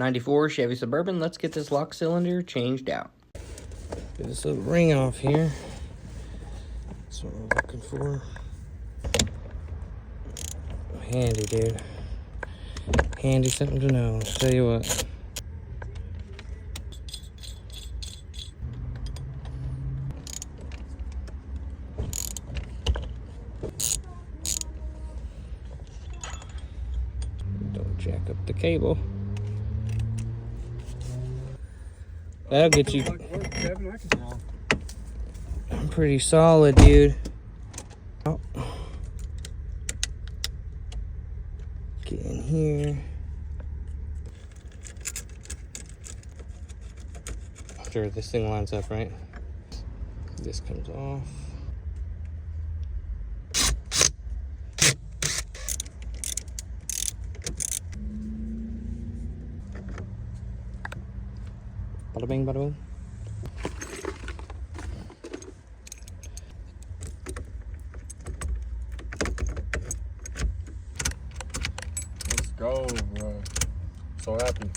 '94 Chevy Suburban. Let's get this lock cylinder changed out. Get this little ring off here. That's what we're looking for. Handy, dude. Handy something to know. I'll tell you what. Don't jack up the cable. That'll get you. I'm pretty solid, dude. Oh. Get in here. Sure, this thing lines up, right? This comes off. Bada bing, bada boom. Let's go, bro. So happy.